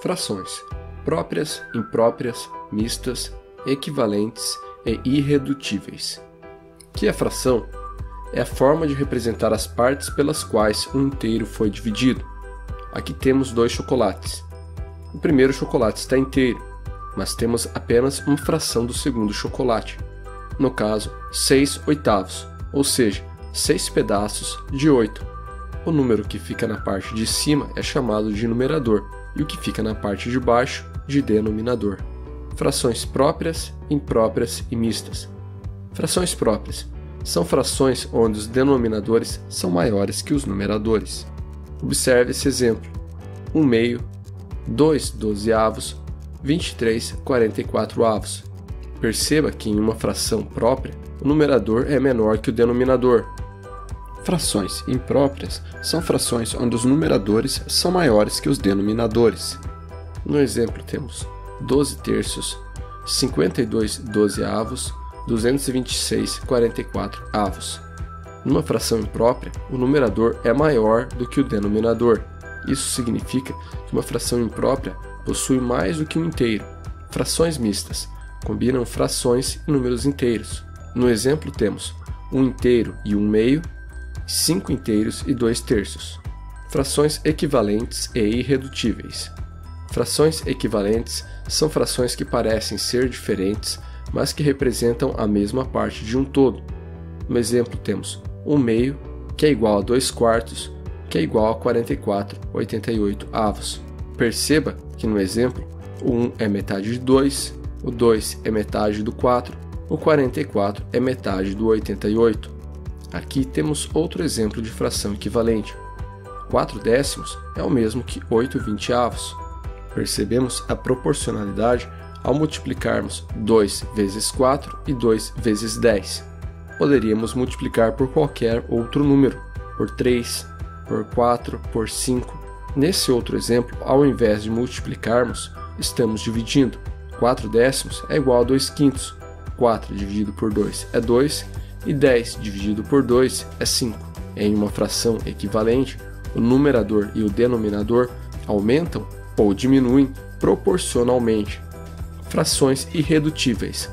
Frações próprias, impróprias, mistas, equivalentes e irredutíveis. Que a fração é a forma de representar as partes pelas quais um inteiro foi dividido. Aqui temos 2 chocolates. O primeiro chocolate está inteiro, mas temos apenas uma fração do segundo chocolate. No caso, 6/8, ou seja, 6 pedaços de 8. O número que fica na parte de cima é chamado de numerador e o que fica na parte de baixo de denominador. Frações próprias, impróprias e mistas. Frações próprias são frações onde os denominadores são maiores que os numeradores. Observe esse exemplo: 1/2, 2/12, 23/44. Perceba que em uma fração própria, o numerador é menor que o denominador. Frações impróprias são frações onde os numeradores são maiores que os denominadores. No exemplo temos 12/3, 52/12, 226/44. Numa fração imprópria, o numerador é maior do que o denominador. Isso significa que uma fração imprópria possui mais do que um inteiro. Frações mistas combinam frações e números inteiros. No exemplo temos 1 inteiro e 1/2, 5 inteiros e 2/3. Frações equivalentes e irredutíveis. Frações equivalentes são frações que parecem ser diferentes, mas que representam a mesma parte de um todo. No exemplo temos 1/2, que é igual a 2/4, que é igual a 44/88. Perceba que no exemplo, o 1 é metade de 2, o 2 é metade do 4, o 44 é metade do 88. Aqui temos outro exemplo de fração equivalente. 4/10 é o mesmo que 8/20. Percebemos a proporcionalidade ao multiplicarmos 2 vezes 4 e 2 vezes 10. Poderíamos multiplicar por qualquer outro número, por 3, por 4, por 5. Nesse outro exemplo, ao invés de multiplicarmos, estamos dividindo. 4/10 é igual a 2/5. 4 dividido por 2 é 2 e 10 dividido por 2 é 5. Em uma fração equivalente, o numerador e o denominador aumentam ou diminuem proporcionalmente. Frações irredutíveis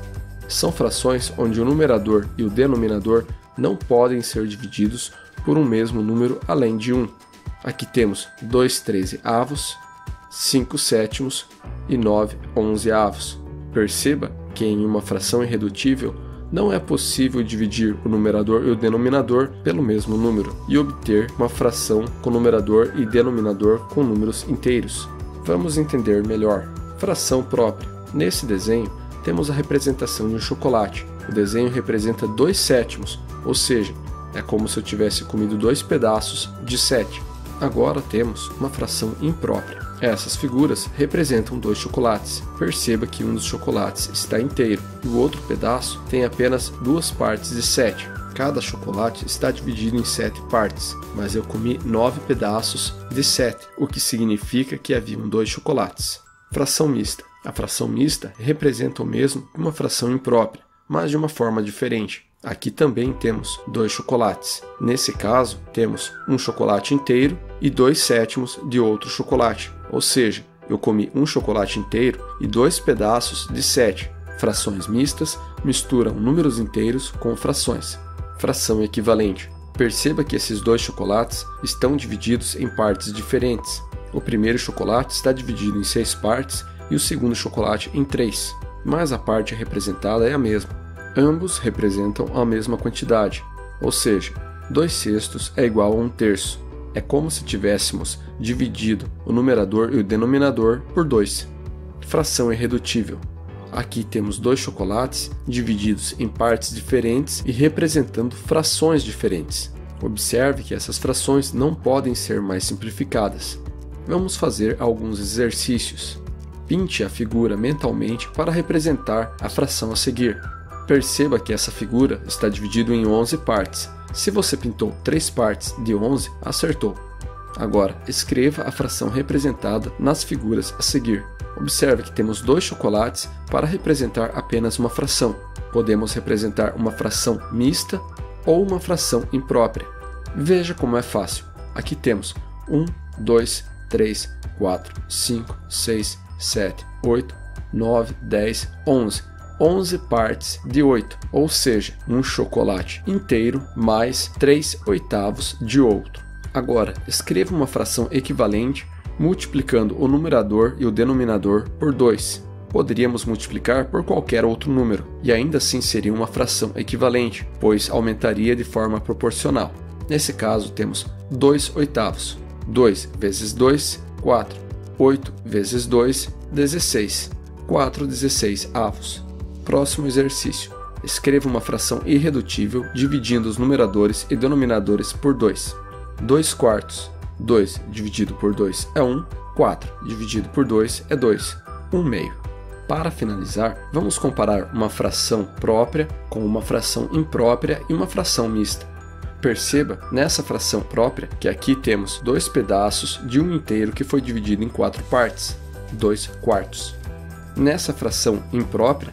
são frações onde o numerador e o denominador não podem ser divididos por um mesmo número além de 1. Aqui temos 2/13, 5/7 e 9/11. Perceba que em uma fração irredutível não é possível dividir o numerador e o denominador pelo mesmo número e obter uma fração com numerador e denominador com números inteiros. Vamos entender melhor. Fração própria. Nesse desenho, temos a representação de um chocolate. O desenho representa 2/7, ou seja, é como se eu tivesse comido 2 pedaços de 7. Agora temos uma fração imprópria. Essas figuras representam 2 chocolates. Perceba que um dos chocolates está inteiro e o outro pedaço tem apenas 2 partes de 7. Cada chocolate está dividido em 7 partes, mas eu comi 9 pedaços de 7, o que significa que haviam 2 chocolates. Fração mista. A fração mista representa o mesmo que uma fração imprópria, mas de uma forma diferente. Aqui também temos 2 chocolates. Nesse caso, temos um chocolate inteiro e 2/7 de outro chocolate, ou seja, eu comi um chocolate inteiro e 2 pedaços de 7. Frações mistas misturam números inteiros com frações. Fração equivalente. Perceba que esses 2 chocolates estão divididos em partes diferentes. O primeiro chocolate está dividido em 6 partes e o segundo chocolate em 3, mas a parte representada é a mesma. Ambos representam a mesma quantidade, ou seja, 2/6 é igual a 1/3. É como se tivéssemos dividido o numerador e o denominador por 2. Fração irredutível. Aqui temos 2 chocolates divididos em partes diferentes e representando frações diferentes. Observe que essas frações não podem ser mais simplificadas. Vamos fazer alguns exercícios. Pinte a figura mentalmente para representar a fração a seguir. Perceba que essa figura está dividida em 11 partes. Se você pintou 3 partes de 11, acertou. Agora, escreva a fração representada nas figuras a seguir. Observe que temos 2 chocolates para representar apenas uma fração. Podemos representar uma fração mista ou uma fração imprópria. Veja como é fácil. Aqui temos 1, 2, 3, 4, 5, 6, 7, 8, 9, 10, 11. 11 partes de 8, ou seja, um chocolate inteiro mais 3/8 de outro. Agora, escreva uma fração equivalente multiplicando o numerador e o denominador por 2. Poderíamos multiplicar por qualquer outro número, e ainda assim seria uma fração equivalente, pois aumentaria de forma proporcional. Nesse caso, temos 2/8. 2 vezes 2, 4. 8 vezes 2, 16. 4/16. Próximo exercício. Escreva uma fração irredutível dividindo os numeradores e denominadores por 2. 2/4. 2 dividido por 2 é 1. 4 dividido por 2 é 2. 1/2. Para finalizar, vamos comparar uma fração própria com uma fração imprópria e uma fração mista. Perceba nessa fração própria que aqui temos 2 pedaços de um inteiro que foi dividido em 4 partes, 2/4. Nessa fração imprópria,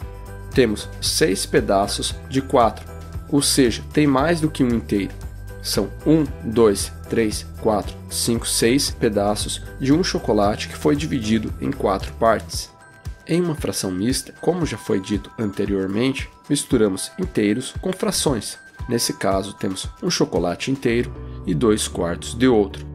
temos 6 pedaços de 4, ou seja, tem mais do que um inteiro. São 1, 2, 3, 4, 5, 6 pedaços de um chocolate que foi dividido em 4 partes. Em uma fração mista, como já foi dito anteriormente, misturamos inteiros com frações. Nesse caso, temos um chocolate inteiro e 2/4 de outro.